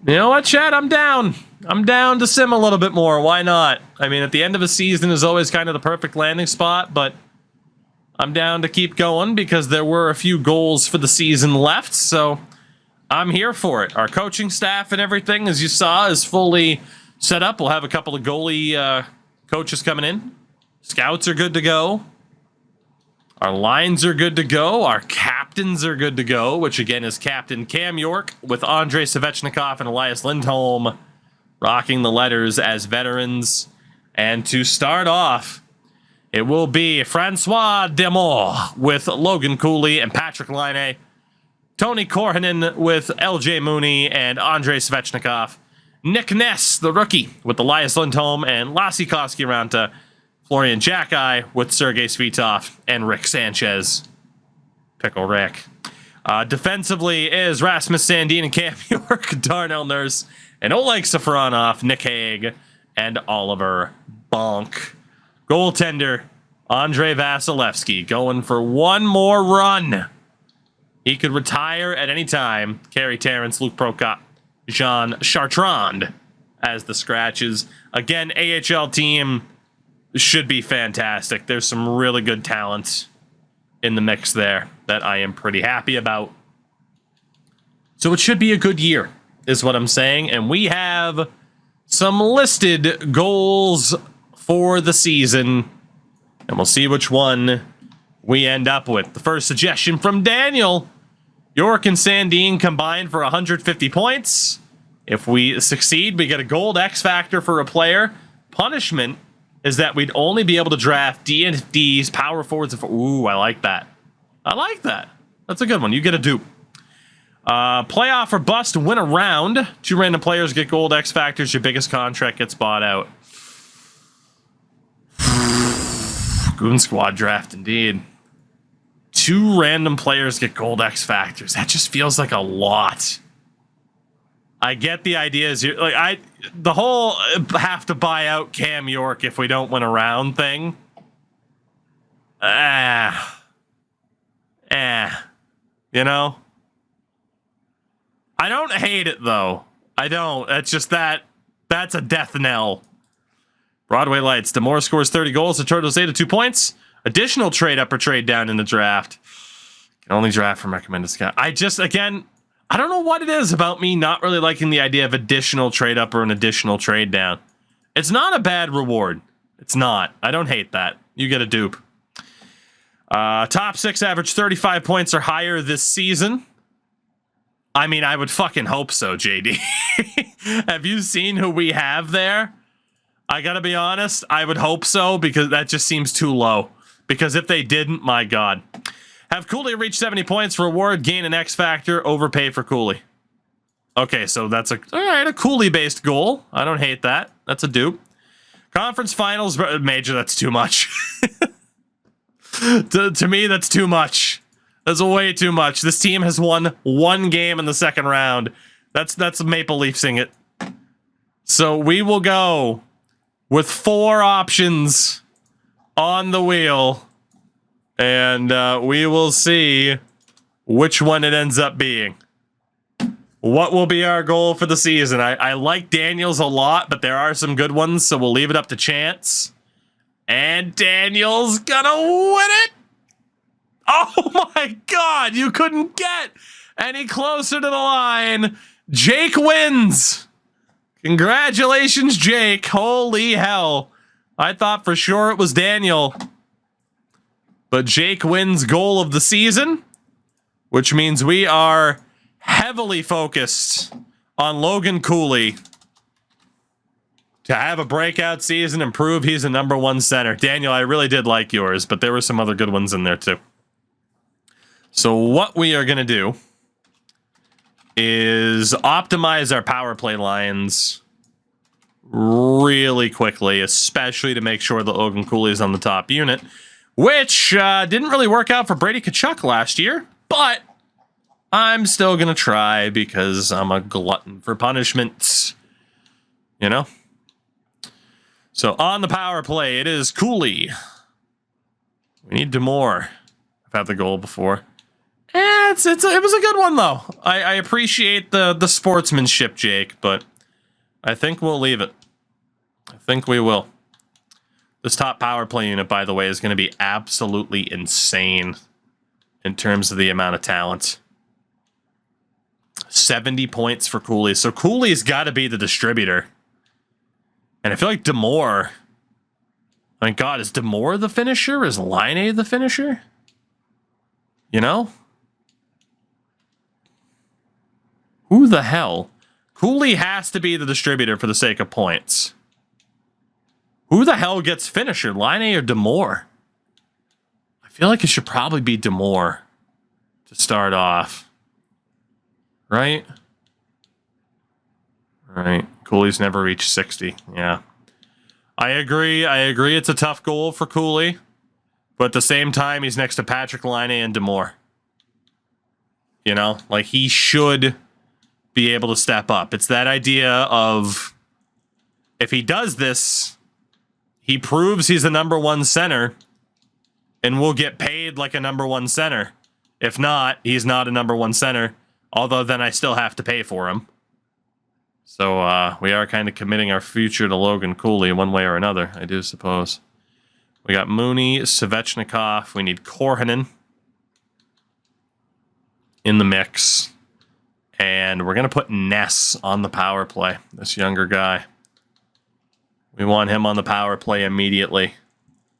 You know what, Chad? I'm down. I'm down to sim a little bit more. Why not? I mean, at the end of a season is always kind of the perfect landing spot, but I'm down to keep going because there were a few goals for the season left, so I'm here for it. Our coaching staff and everything, as you saw, is fully set up. We'll have a couple of goalie coaches coming in. Scouts are good to go. Our lines are good to go. Our captains are good to go, which again is Captain Cam York with Andrei Svechnikov and Elias Lindholm rocking the letters as veterans. And to start off, it will be Francois Demore with Logan Cooley and Patrick Laine, Tony Korhonen with LJ Mooney and Andrei Svechnikov, Nick Ness, the rookie, with Elias Lindholm and Lassi Koski-Ranta, Florian Jacki with Sergei Svitov and Rick Sanchez. Pickle Rick. Defensively is Rasmus Sandin and Cam York, Darnell Nurse, and Oleg Safronov, Nick Hague, and Oliver Bonk. Goaltender, Andrei Vasilevsky, going for one more run. He could retire at any time. Carey Terrence, Luke Prokop, Jean Chartrand as the scratches. Again, AHL team should be fantastic. There's some really good talent in the mix there that I am pretty happy about. So it should be a good year, is what I'm saying. And we have some listed goals for the season, and we'll see which one we end up with. The first suggestion from Daniel: York and Sandin combined for 150 points. If we succeed, we get a gold X factor for a player. Punishment is that we'd only be able to draft D&D's power forwards. Ooh, I like that. I like that. That's a good one. You get a dupe. Playoff or bust, win a round. 2 random players get gold X factors. Your biggest contract gets bought out. Goon Squad draft, indeed. 2 random players get gold X factors. That just feels like a lot. I get the idea is like the whole have to buy out Cam York if we don't win a round thing. You know? I don't hate it though. I don't. It's just that's a death knell. Broadway Lights. Demore scores 30 goals. The Turtles 8 to 2 points. Additional trade up or trade down in the draft. Can only draft from recommended scout. I don't know what it is about me not really liking the idea of additional trade up or an additional trade down. It's not a bad reward. It's not. I don't hate that. You get a dupe. Top 6 average 35 points or higher this season. I mean, I would fucking hope so, JD. Have you seen who we have there? I gotta be honest, I would hope so, because that just seems too low. Because if they didn't, my God. Have Cooley reach 70 points, reward, gain an X factor, overpay for Cooley. Okay, so that's a Cooley-based goal. I don't hate that. That's a dupe. Conference finals, major, that's too much. to me, that's too much. That's way too much. This team has won 1 game in the second round. That's Maple Leafsing it. So we will go with 4 options on the wheel. And we will see which one it ends up being. What will be our goal for the season? I like Daniels a lot, but there are some good ones, so we'll leave it up to chance. And Daniels gonna win it! Oh my God, you couldn't get any closer to the line. Jake wins! Congratulations, Jake. Holy hell. I thought for sure it was Daniel. But Jake wins goal of the season, which means we are heavily focused on Logan Cooley to have a breakout season and prove he's a #1 center. Daniel, I really did like yours, but there were some other good ones in there too. So what we are going to do is optimize our power play lines really quickly, especially to make sure that Logan Cooley is on the top unit, which didn't really work out for Brady Tkachuk last year, but I'm still going to try because I'm a glutton for punishment, you know? So on the power play, it is Cooley. We need Demore. I've had the goal before. It was a good one, though. I appreciate the sportsmanship, Jake, but I think we'll leave it. I think we will. This top power play unit, by the way, is going to be absolutely insane in terms of the amount of talent. 70 points for Cooley. So Cooley's got to be the distributor. And I feel like Demore... My God, is Demore the finisher? Is Laine the finisher? You know? Who the hell? Cooley has to be the distributor for the sake of points. Who the hell gets finisher? Laine or Demore? I feel like it should probably be Demore to start off. Right? Right. Cooley's never reached 60. Yeah. I agree it's a tough goal for Cooley. But at the same time, he's next to Patrick Laine and Demore. You know? Like, he should be able to step up. It's that idea of... If he does this, he proves he's a number one center, and will get paid like a number one center. If not, he's not a number one center. Although then I still have to pay for him. So we are kind of committing our future to Logan Cooley one way or another, I do suppose. We got Mooney, Svechnikov. We need Korhonen in the mix. And we're going to put Ness on the power play, this younger guy. We want him on the power play immediately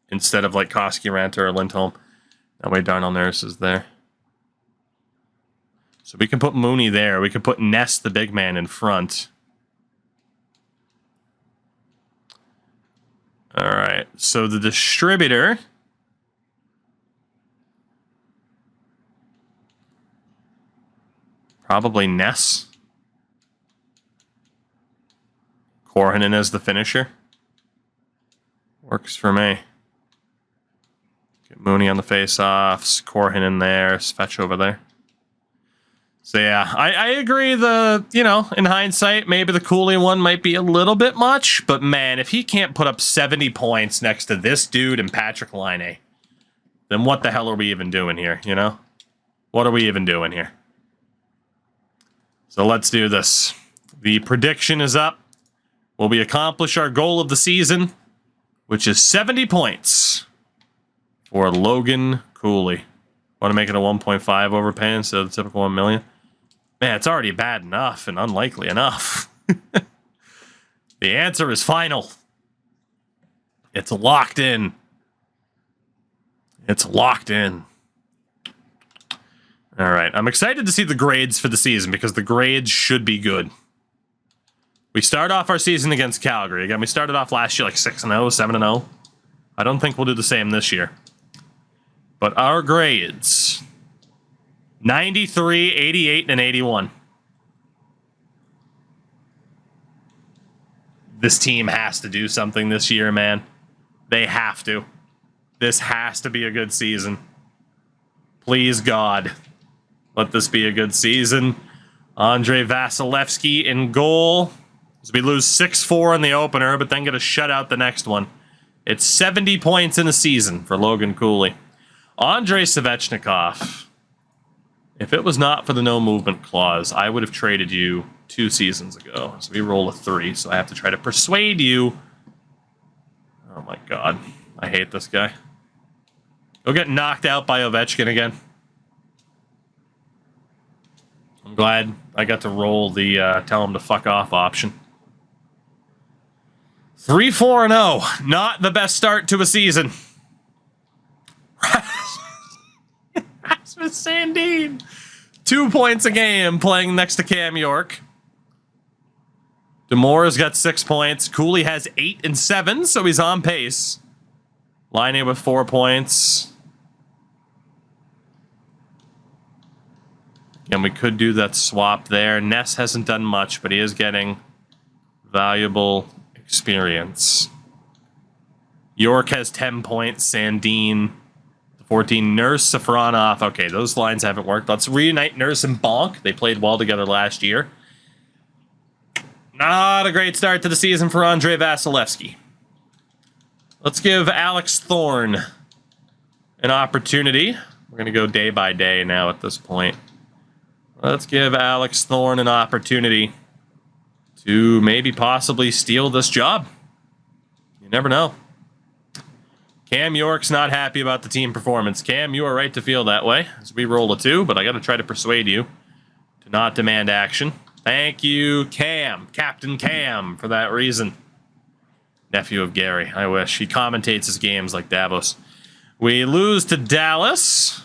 instead of like Koski, or Lindholm. That way Darnell Nurse is there. So we can put Mooney there. We can put Ness, the big man, in front. All right. So the distributor... Probably Ness. Korhonen as the finisher. Works for me. Get Mooney on the face-offs. Korhonen there. Svech over there. So yeah, I agree in hindsight, maybe the Cooley one might be a little bit much, but man, if he can't put up 70 points next to this dude and Patrick Laine, then what the hell are we even doing here, you know? What are we even doing here? So let's do this. The prediction is up. Will we accomplish our goal of the season, which is 70 points for Logan Cooley? Want to make it a 1.5 overpay instead of the typical 1 million? Man, it's already bad enough and unlikely enough. The answer is final. It's locked in. It's locked in. All right, I'm excited to see the grades for the season because the grades should be good. We start off our season against Calgary. Again, we started off last year like 6-0, 7-0. I don't think we'll do the same this year. But our grades, 93, 88, and 81. This team has to do something this year, man. They have to. This has to be a good season. Please, God, let this be a good season. Andrei Vasilevsky in goal. So we lose 6-4 in the opener, but then get a shutout the next one. It's 70 points in a season for Logan Cooley. Andrei Svechnikov. If it was not for the no movement clause, I would have traded you 2 seasons ago. So we roll a 3, so I have to try to persuade you. Oh my God. I hate this guy. He'll get knocked out by Ovechkin again. I'm glad I got to roll the tell him to fuck off option. 3-4-0. Not the best start to a season. Rasmus Sandin. 2 points a game playing next to Cam York. Demore's got 6 points. Cooley has 8 and 7, so he's on pace. Laine with 4 points. And we could do that swap there. Ness hasn't done much, but he is getting valuable experience. York has 10 points. Sandin, 14. Nurse, Safronov. Okay, those lines haven't worked. Let's reunite Nurse and Bonk. They played well together last year. Not a great start to the season for Andrei Vasilevsky. Let's give Alex Thorne an opportunity We're going to go day by day now at this point. Let's give Alex Thorne an opportunity to maybe possibly steal this job. You never know. Cam York's not happy about the team performance. Cam, you are right to feel that way as we roll a 2, but I got to try to persuade you to not demand action. Thank you, Cam, Captain Cam, for that reason. Nephew of Gary, I wish. He commentates his games like Davos. We lose to Dallas.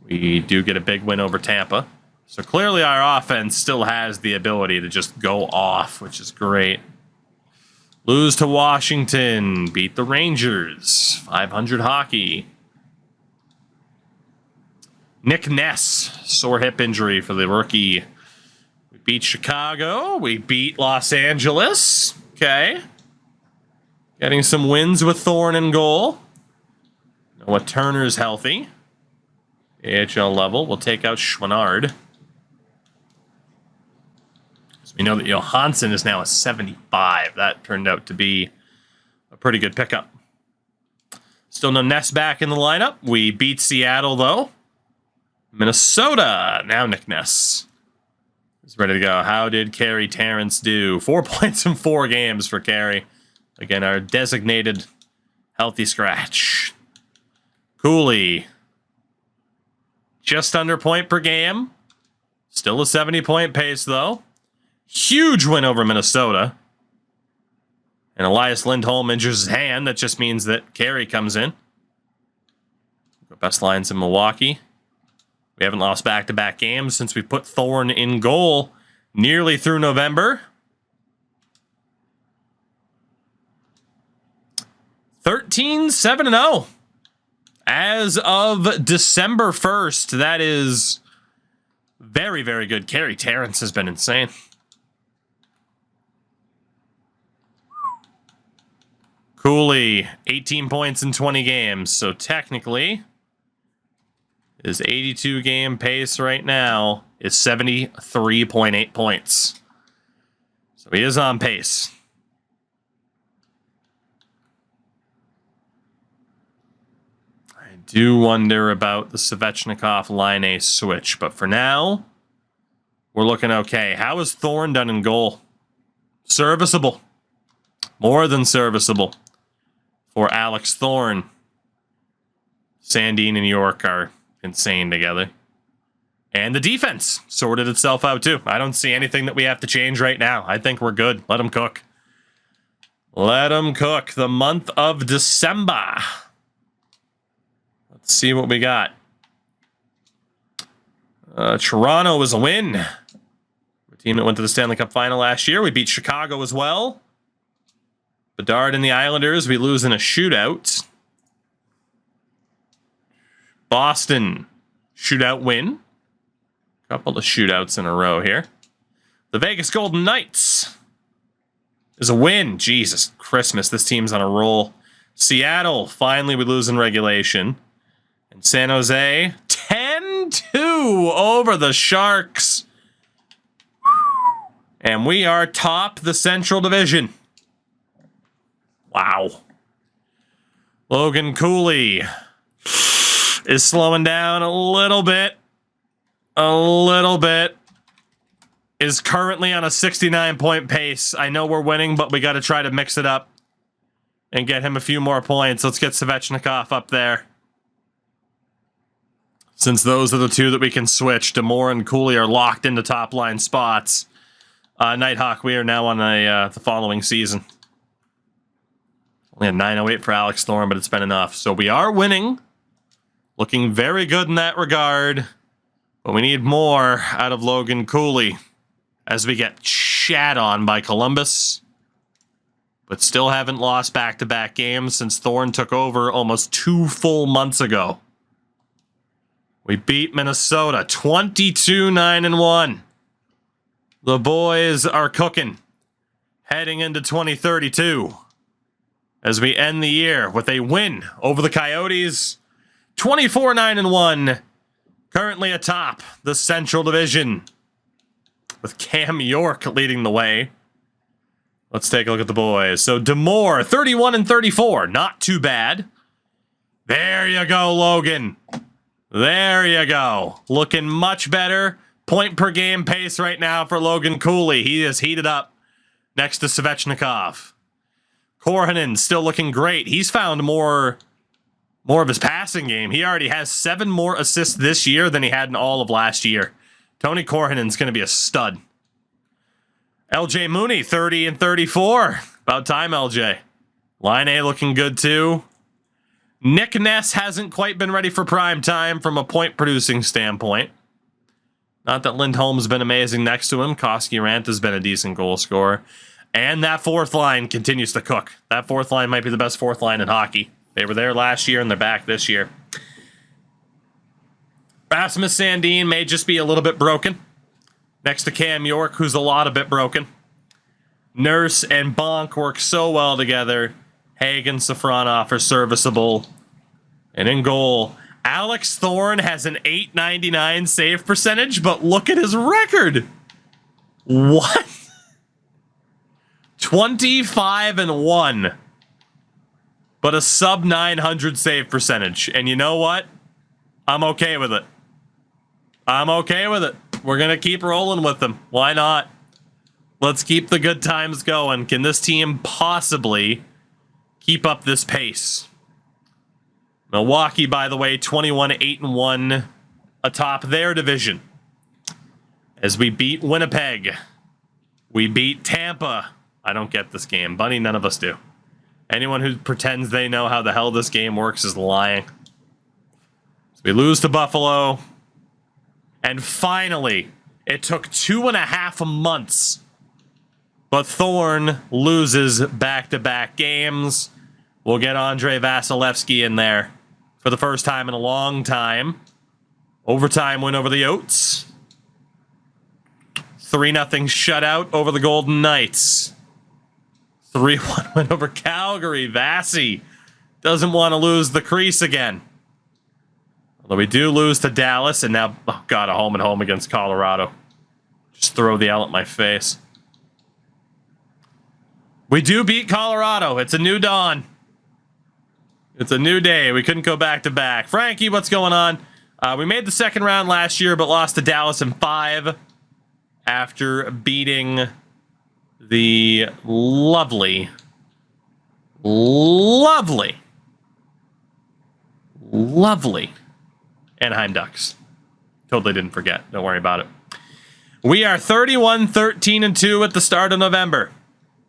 We do get a big win over Tampa. So clearly our offense still has the ability to just go off, which is great. Lose to Washington. Beat the Rangers. 500 hockey. Nick Ness. Sore hip injury for the rookie. We beat Chicago. We beat Los Angeles. Okay. Getting some wins with Thorne in goal. Noah Turner's healthy. AHL level. We'll take out Schwannard. So we know that Johansson is now a 75. That turned out to be a pretty good pickup. Still no Ness back in the lineup. We beat Seattle, though. Minnesota. Now Nick Ness is ready to go. How did Carey Terrence do? 4 points in 4 games for Carey. Again, our designated healthy scratch. Cooley. Just under point per game. Still a 70-point pace, though. Huge win over Minnesota. And Elias Lindholm injures his hand. That just means that Carey comes in. Best lines in Milwaukee. We haven't lost back-to-back games since we put Thorne in goal nearly through November. 13-7-0. As of December 1st, that is very, very good. Carey Terrence has been insane. Cooley, 18 points in 20 games. So technically, his 82-game pace right now is 73.8 points. So he is on pace. Do wonder about the Svechnikov line A switch, but for now, we're looking okay. How is Thorne done in goal? Serviceable. More than serviceable for Alex Thorne. Sandin and York are insane together. And the defense sorted itself out too. I don't see anything that we have to change right now. I think we're good. Let them cook. Let them cook. The month of December. Let's see what we got. Toronto was a win. A team that went to the Stanley Cup final last year. We beat Chicago as well. Bedard and the Islanders, we lose in a shootout. Boston, shootout win. Couple of shootouts in a row here. The Vegas Golden Knights is a win. Jesus Christmas, this team's on a roll. Seattle, finally we lose in regulation. And San Jose, 10-2 over the Sharks. And we are top the Central Division. Wow. Logan Cooley is slowing down a little bit. Is currently on a 69-point pace. I know we're winning, but we got to try to mix it up and get him a few more points. Let's get Svechnikov up there. Since those are the two that we can switch, Demore and Cooley are locked into top-line spots. Nighthawk, we are now on the following season. Only had 908 for Alex Thorne, but it's been enough. So we are winning. Looking very good in that regard. But we need more out of Logan Cooley as we get shat on by Columbus. But still haven't lost back-to-back games since Thorne took over almost 2 full months ago. We beat Minnesota 22-9-1. The boys are cooking. Heading into 2032. As we end the year with a win over the Coyotes. 24-9-1. Currently atop the Central Division. With Cam York leading the way. Let's take a look at the boys. So Demore, 31-34. Not too bad. There you go, Logan. There you go. Looking much better. Point per game pace right now for Logan Cooley. He is heated up next to Svechnikov. Korhonen still looking great. He's found more of his passing game. He already has 7 more assists this year than he had in all of last year. Tony Korhonen's going to be a stud. LJ Mooney, 30 and 34. About time, LJ. Line A looking good too. Nick Ness hasn't quite been ready for prime time from a point-producing standpoint. Not that Lindholm's been amazing next to him. Koski Rant has been a decent goal scorer. And that fourth line continues to cook. That fourth line might be the best fourth line in hockey. They were there last year and they're back this year. Rasmus Sandin may just be a little bit broken. Next to Cam York, who's a lot a bit broken. Nurse and Bonk work so well together. Hagen, Safronov are serviceable. And in goal, Alex Thorne has an .899 save percentage, but look at his record. What? 25-1. But a sub 900 save percentage. And you know what? I'm okay with it. I'm okay with it. We're going to keep rolling with them. Why not? Let's keep the good times going. Can this team possibly keep up this pace? Milwaukee, by the way, 21-8-1 atop their division. As we beat Winnipeg. We beat Tampa. I don't get this game. Bunny, none of us do. Anyone who pretends they know how the hell this game works is lying. So we lose to Buffalo. And finally, it took 2.5 months. But Thorne loses back-to-back games. We'll get Andrei Vasilevsky in there for the first time in a long time. Overtime win over the Oats. 3-0 shutout over the Golden Knights. 3-1 win over Calgary. Vasi doesn't want to lose the crease again. Although we do lose to Dallas, and now, oh God, a home-and-home against Colorado. Just throw the L at my face. We do beat Colorado. It's a new dawn. It's a new day. We couldn't go back-to-back. Frankie, what's going on? We made the second round last year, but lost to Dallas in 5 after beating the lovely Anaheim Ducks. Totally didn't forget. Don't worry about it. We are 31-13-2 at the start of November.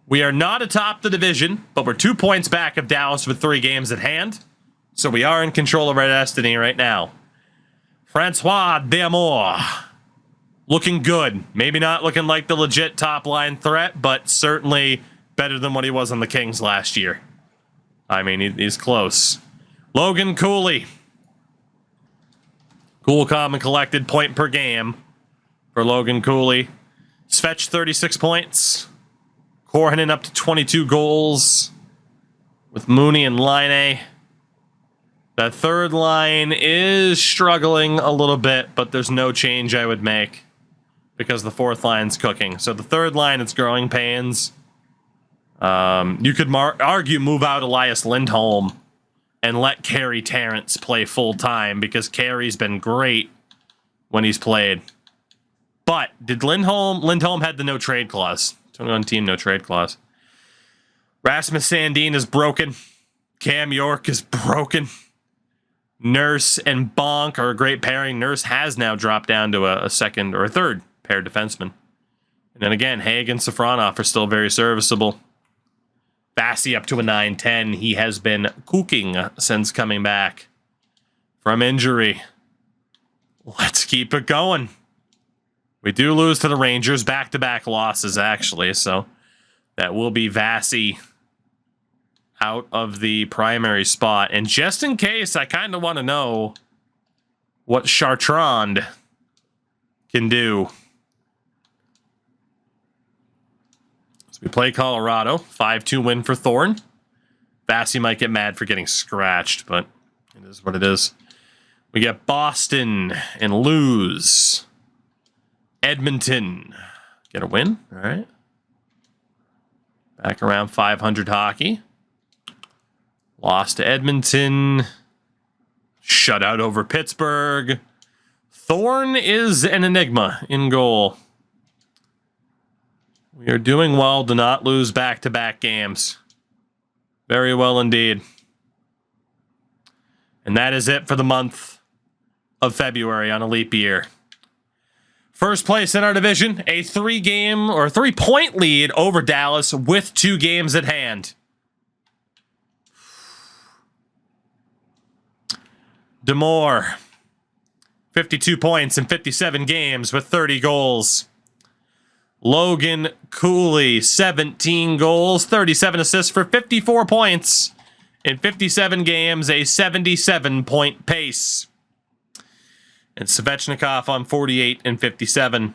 We are not atop the division, but we're 2 points back of Dallas with 3 games at hand. So we are in control of our destiny right now. Francois D'Amour. Looking good. Maybe not looking like the legit top-line threat, but certainly better than what he was on the Kings last year. I mean, he's close. Logan Cooley. Cool, calm, and collected point per game for Logan Cooley. Svech, 36 points. Korhonen up to 22 goals with Mooney and Line. That third line is struggling a little bit, but there's no change I would make because the fourth line's cooking. So the third line, it's growing pains. You could argue move out Elias Lindholm and let Carey Terrence play full time because Carey's been great when he's played. But did Lindholm had the no trade clause. 21 team, no trade clause. Rasmus Sandin is broken. Cam York is broken. Nurse and Bonk are a great pairing. Nurse has now dropped down to a second or a third pair defenseman. And then again, Hagen and Safronov are still very serviceable. Vasi up to a 9-10. He has been cooking since coming back from injury. Let's keep it going. We do lose to the Rangers. Back-to-back losses, actually. So that will be Vasi out of the primary spot. And just in case, I kind of want to know what Chartrand can do. So we play Colorado. 5-2 win for Thorne. Vasi might get mad for getting scratched, but it is what it is. We get Boston and lose. Edmonton. Get a win. All right. Back around 500 hockey. Lost to Edmonton. Shutout over Pittsburgh. Thorne is an enigma in goal. We are doing well to not lose back-to-back games. Very well indeed. And that is it for the month of February on a leap year. First place in our division, a 3-point lead over Dallas with 2 games at hand. DeMore, 52 points in 57 games with 30 goals. Logan Cooley, 17 goals, 37 assists for 54 points in 57 games, a 77-point pace. And Svechnikov on 48 and 57.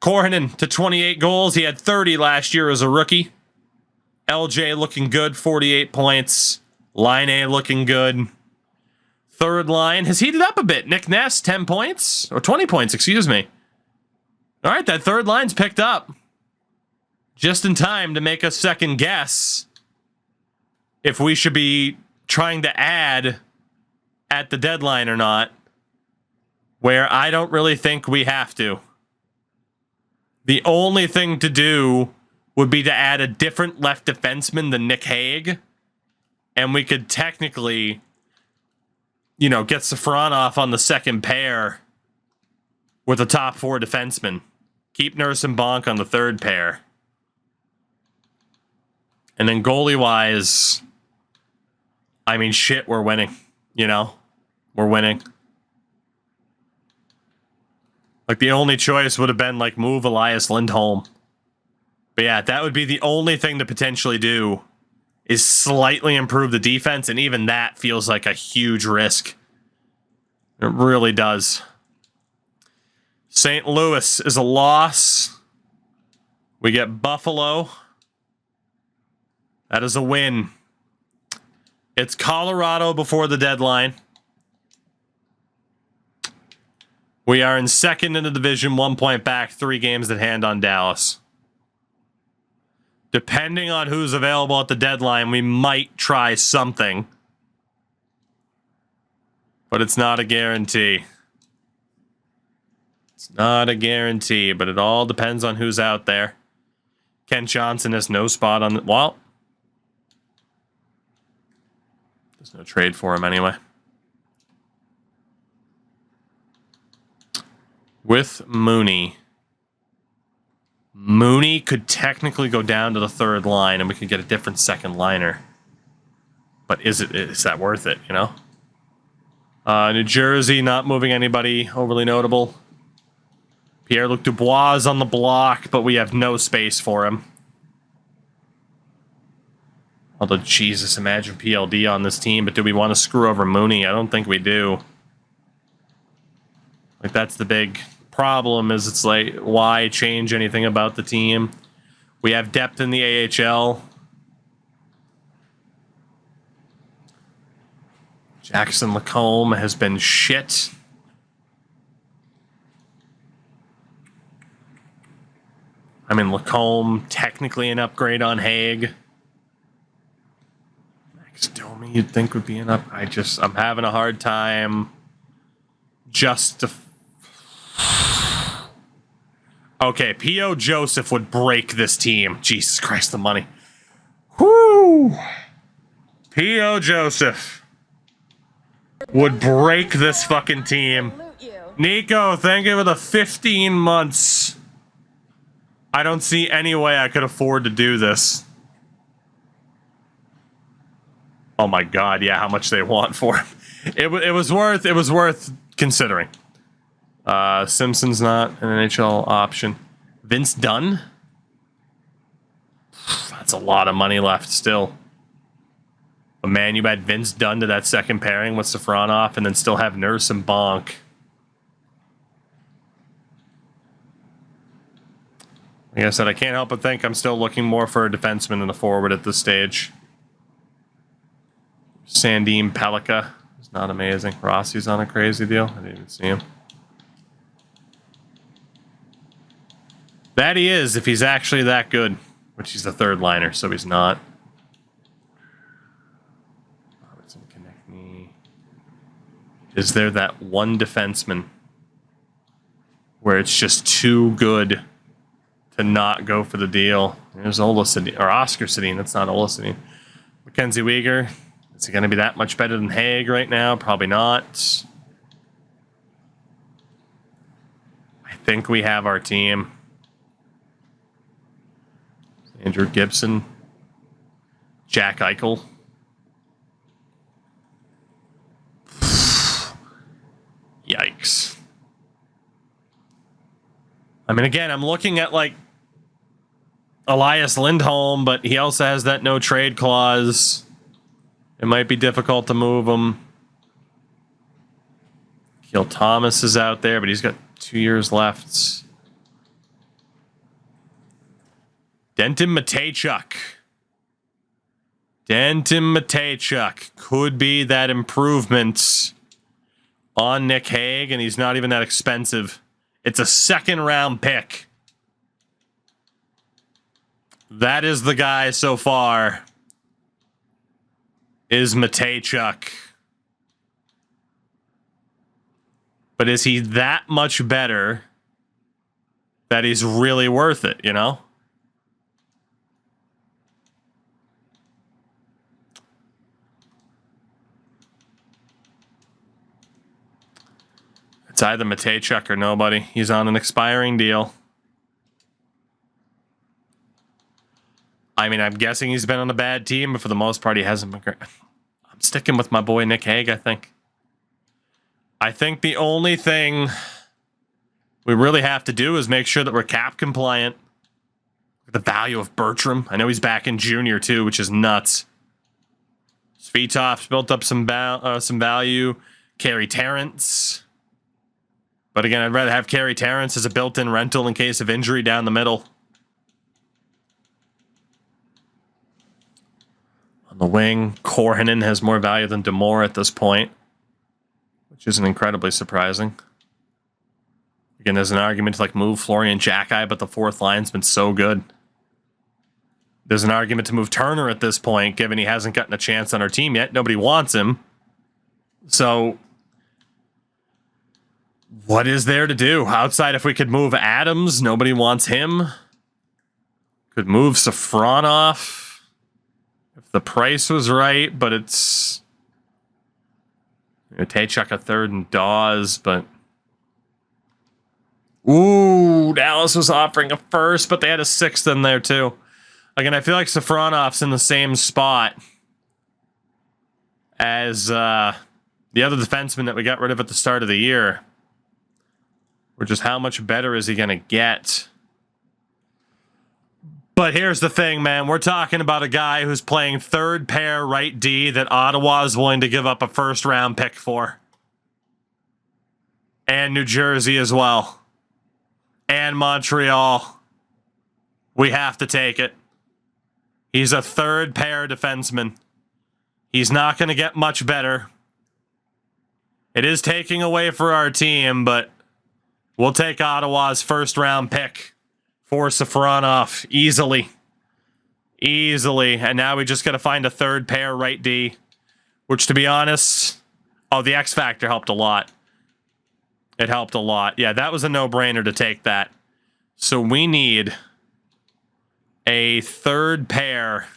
Korhonen to 28 goals. He had 30 last year as a rookie. LJ looking good, 48 points. Line A looking good. Third line has heated up a bit. Nick Ness, 10 points. Or 20 points, excuse me. All right, that third line's picked up. Just in time to make us second guess if we should be trying to add at the deadline or not. Where I don't really think we have to. The only thing to do would be to add a different left defenseman than Nick Hague. And we could technically, get Safronov on the second pair with the top 4 defensemen. Keep Nurse and Bonk on the third pair. And then goalie-wise, we're winning. We're winning. The only choice would have been, move Elias Lindholm. But yeah, that would be the only thing to potentially do, is slightly improve the defense, and even that feels like a huge risk. It really does. St. Louis is a loss. We get Buffalo. That is a win. It's Colorado before the deadline. We are in second in the division, 1 point back, 3 games at hand on Dallas. Depending on who's available at the deadline, we might try something. But it's not a guarantee. It's not a guarantee, but it all depends on who's out there. Kent Johnson has no spot on the... Well, there's no trade for him anyway. With Mooney. Mooney could technically go down to the third line and we could get a different second liner. But is that worth it, New Jersey not moving anybody overly notable. Pierre-Luc Dubois is on the block, but we have no space for him. Although, Jesus, imagine PLD on this team, but do we want to screw over Mooney? I don't think we do. That's the big problem, is it's why change anything about the team? We have depth in the AHL. Jackson Lacombe has been shit. Lacombe, technically an upgrade on Hague. Max Domi, you'd think would be an up. I'm having a hard time Okay, P.O. Joseph would break this team. Jesus Christ, the money. Whoo! P.O. Joseph would break this fucking team. Nico, thank you for the 15 months. I don't see any way I could afford to do this. Oh my god, yeah, how much they want for him. It was worth considering. Simpson's not an NHL option. Vince Dunn? That's a lot of money left still. But man, you add Vince Dunn to that second pairing with Safronov and then still have Nurse and Bonk. Like I said, I can't help but think I'm still looking more for a defenseman than a forward at this stage. Sandeem Pelika is not amazing. Rossi's on a crazy deal. I didn't even see him. That he is, if he's actually that good. Which he's the third liner, so he's not. Robertson, Konechny. Is there that one defenseman where it's just too good to not go for the deal? There's Ola Sedin, or Oscar Sedin. That's not Ola Sedin. Mackenzie Weegar. Is he going to be that much better than Haig right now? Probably not. I think we have our team. Andrew Gibson. Jack Eichel. Yikes. I mean, again, I'm looking at, like, Elias Lindholm, but he also has that no trade clause. It might be difficult to move him. Keel Thomas is out there, but he's got 2 years left. Denton Mateychuk. Denton Mateychuk could be that improvement on Nick Hague, and he's not even that expensive. It's a second-round pick. That is the guy so far, is Mateychuk. But is he that much better that he's really worth it, you know? It's either Mateychuk or nobody. He's on an expiring deal. I mean, I'm guessing he's been on a bad team, but for the most part, he hasn't been great. I'm sticking with my boy Nick Hague, I think. I think the only thing we really have to do is make sure that we're cap compliant. The value of Bertram. I know he's back in junior, too, which is nuts. Svitov's built up some value. Carey Terrence. But again, I'd rather have Carey Terrence as a built-in rental in case of injury down the middle. On the wing, Korhonen has more value than DeMore at this point, which isn't incredibly surprising. Again, there's an argument to like move Florian Jacki, but the fourth line's been so good. There's an argument to move Turner at this point, given he hasn't gotten a chance on our team yet. Nobody wants him. So what is there to do? Outside, if we could move Adams, nobody wants him. Could move Safronov if the price was right, but it's Taychuk a third and Dawes, but ooh, Dallas was offering a first, but they had a sixth in there too. Again, I feel like Safronov's in the same spot as the other defenseman that we got rid of at the start of the year. Or just how much better is he going to get? But here's the thing, man. We're talking about a guy who's playing third pair right D that Ottawa is willing to give up a first-round pick for. And New Jersey as well. And Montreal. We have to take it. He's a third pair defenseman. He's not going to get much better. It is taking away for our team, but we'll take Ottawa's first-round pick for Safronov easily. Easily. And now we just got to find a third pair right D, which, to be honest, oh, the X Factor helped a lot. It helped a lot. Yeah, that was a no-brainer to take that. So we need a third pair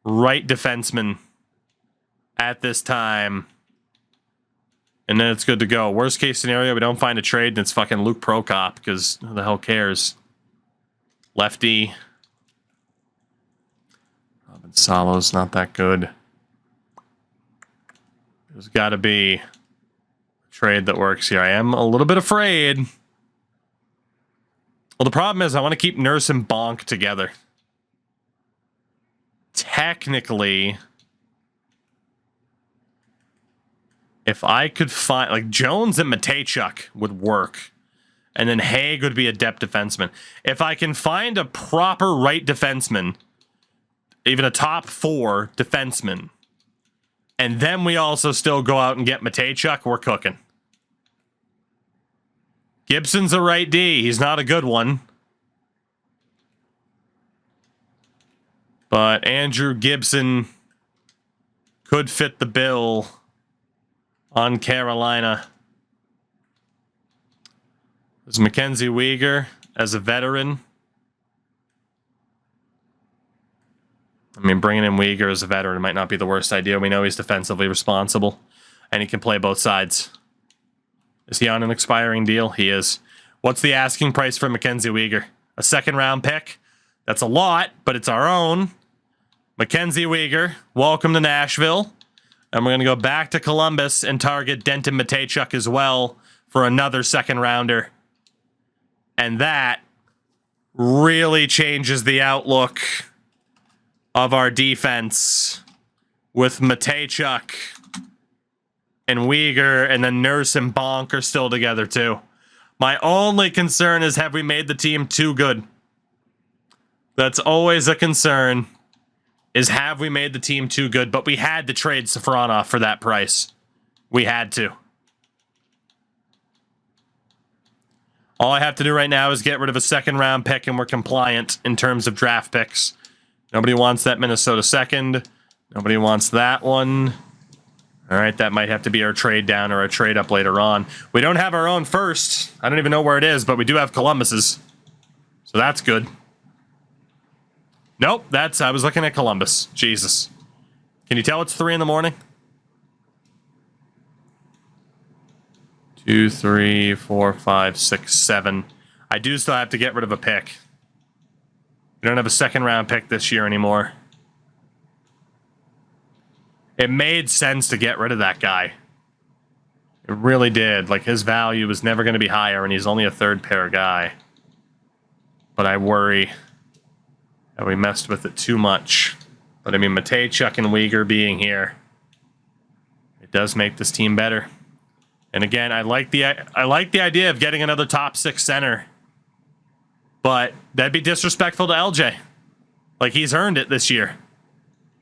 right defenseman at this time. And then it's good to go. Worst case scenario, we don't find a trade, and it's fucking Luke Prokop, because who the hell cares? Lefty. Robin Salo's not that good. There's got to be a trade that works here. I am a little bit afraid. Well, the problem is I want to keep Nurse and Bonk together. Technically, if I could find, like, Jones and Mateychuk would work. And then Haig would be a depth defenseman. If I can find a proper right defenseman, even a top four defenseman, and then we also still go out and get Mateychuk, we're cooking. Gibson's a right D. He's not a good one. But Andrew Gibson could fit the bill on Carolina. There's Mackenzie Weegar as a veteran. I mean, bringing in Weegar as a veteran might not be the worst idea. We know he's defensively responsible, and he can play both sides. Is he on an expiring deal? He is. What's the asking price for Mackenzie Weegar? A second-round pick? That's a lot, but it's our own. Mackenzie Weegar, welcome to Nashville. And we're going to go back to Columbus and target Denton Mateychuk as well for another second-rounder. And that really changes the outlook of our defense with Mateychuk and Weegar, and then Nurse and Bonk are still together too. My only concern is, have we made the team too good? That's always a concern, is have we made the team too good? But we had to trade Safronov for that price. We had to. All I have to do right now is get rid of a second-round pick, and we're compliant in terms of draft picks. Nobody wants that Minnesota second. Nobody wants that one. All right, that might have to be our trade down or a trade up later on. We don't have our own first. I don't even know where it is, but we do have Columbus's. So that's good. Nope, I was looking at Columbus. Jesus. Can you tell it's 3 in the morning? 2, 3, 4, 5, 6, 7. I do still have to get rid of a pick. We don't have a second-round pick this year anymore. It made sense to get rid of that guy. It really did. Like, his value was never going to be higher, and he's only a third-pair guy. But I worry that we messed with it too much. But, I mean, Mateychuk and Weegar being here, it does make this team better. And again, I like the idea of getting another top 6 center. But that'd be disrespectful to LJ. Like, he's earned it this year.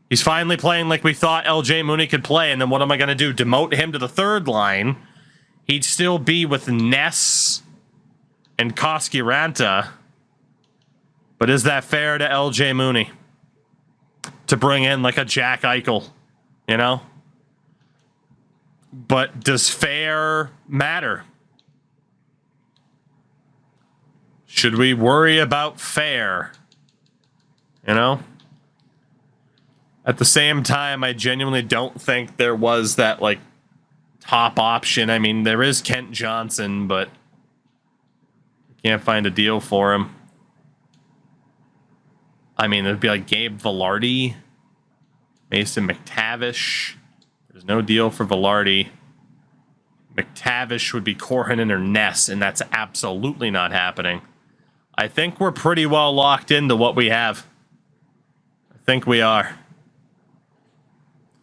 He's finally playing like we thought LJ Mooney could play, and then what am I going to do? Demote him to the third line? He'd still be with Ness and Koskiranta. But is that fair to LJ Mooney? To bring in like a Jack Eichel, you know? But does fair matter? Should we worry about fair? You know? At the same time, I genuinely don't think there was that, like, top option. I mean, there is Kent Johnson, but can't find a deal for him. I mean, it'd be like Gabe Vilardi, Mason McTavish. There's no deal for Vilardi. McTavish would be Corhinen or Ness, and that's absolutely not happening. I think we're pretty well locked into what we have. I think we are.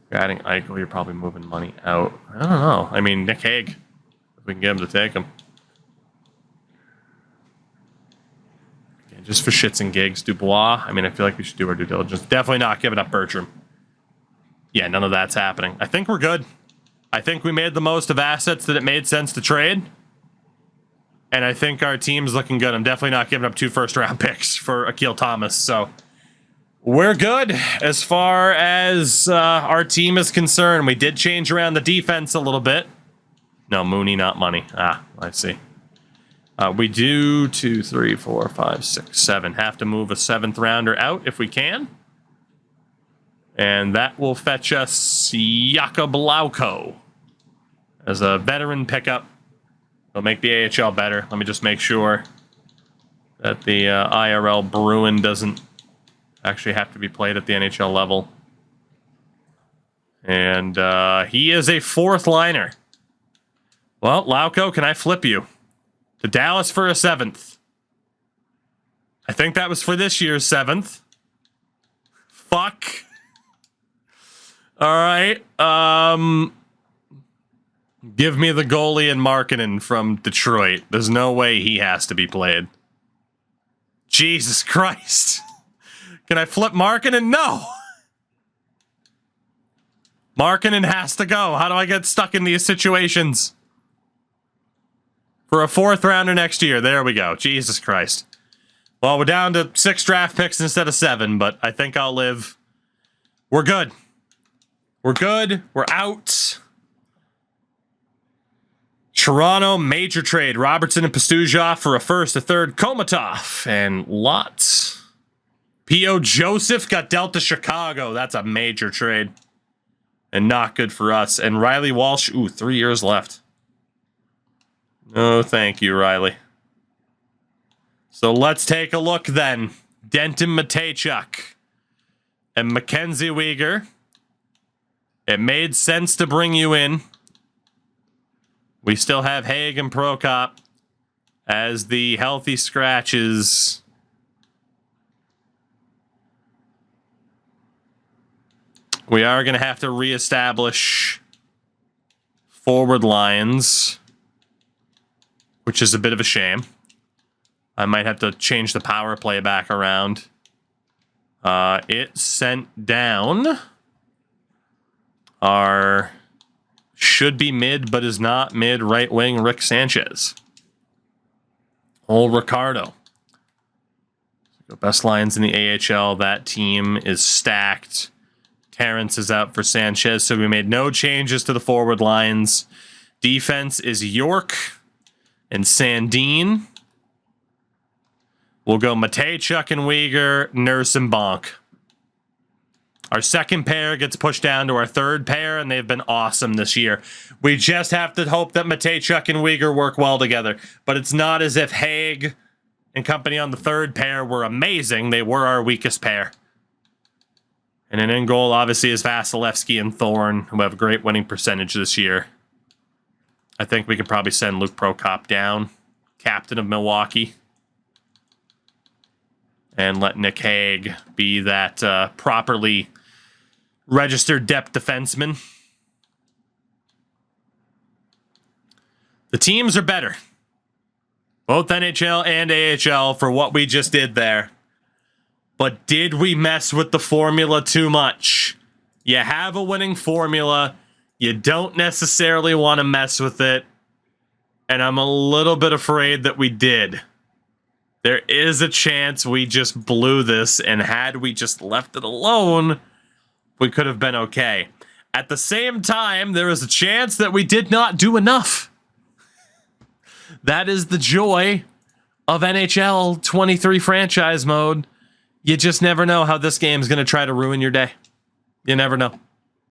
If you're adding Eichel, you're probably moving money out. I don't know. I mean, Nick Hague, if we can get him to take him. Okay, just for shits and gigs, Dubois. I mean, I feel like we should do our due diligence. Definitely not giving up Bertram. Yeah, none of that's happening. I think we're good. I think we made the most of assets that it made sense to trade. And I think our team's looking good. I'm definitely not giving up 2 first-round picks for Akil Thomas. So we're good as far as our team is concerned. We did change around the defense a little bit. No, Mooney, not money. Ah, I see. We do 2, 3, 4, 5, 6, 7. Have to move a 7th rounder out if we can. And that will fetch us Jakub Lauko as a veteran pickup. It'll make the AHL better. Let me just make sure that the IRL Bruin doesn't actually have to be played at the NHL level. And he is a 4th liner. Well, Lauko, can I flip you to Dallas for a 7th? I think that was for this year's 7th. Fuck. All right. Give me the goalie and Markkanen from Detroit. There's no way he has to be played. Jesus Christ. Can I flip Markkanen? No. Markkanen has to go. How do I get stuck in these situations? For a 4th rounder next year. There we go. Jesus Christ. Well, we're down to 6 draft picks instead of 7, but I think I'll live. We're good. We're good. We're out. Toronto, major trade. Robertson and Pastujov for a first, a third, Komatov, and lots. P.O. Joseph got dealt to Chicago. That's a major trade. And not good for us. And Riley Walsh, 3 years left. No, thank you, Riley. So let's take a look then. Denton Mateychuk and Mackenzie Weegar. It made sense to bring you in. We still have Haig and Prokop as the healthy scratches. We are going to have to reestablish forward lines, which is a bit of a shame. I might have to change the power play back around. It sent down our should be mid, but is not mid right wing Rick Sanchez. Old Ricardo. Best lines in the AHL. That team is stacked. Terrence is out for Sanchez, so we made no changes to the forward lines. Defense is York and Sandin. We'll go Mateychuk and Weegar, Nurse and Bonk. Our second pair gets pushed down to our third pair, and they've been awesome this year. We just have to hope that Mateychuk and Weegar work well together. But it's not as if Haig and company on the third pair were amazing. They were our weakest pair. And an in goal, obviously, is Vasilevsky and Thorne, who have a great winning percentage this year. I think we could probably send Luke Prokop down, captain of Milwaukee. And let Nick Hague be that properly registered depth defenseman. The teams are better. Both NHL and AHL for what we just did there. But did we mess with the formula too much? You have a winning formula. You don't necessarily want to mess with it. And I'm a little bit afraid that we did. There is a chance we just blew this, and had we just left it alone, we could have been okay. At the same time, there is a chance that we did not do enough. That is the joy of NHL 23 franchise mode. You just never know how this game is going to try to ruin your day. You never know.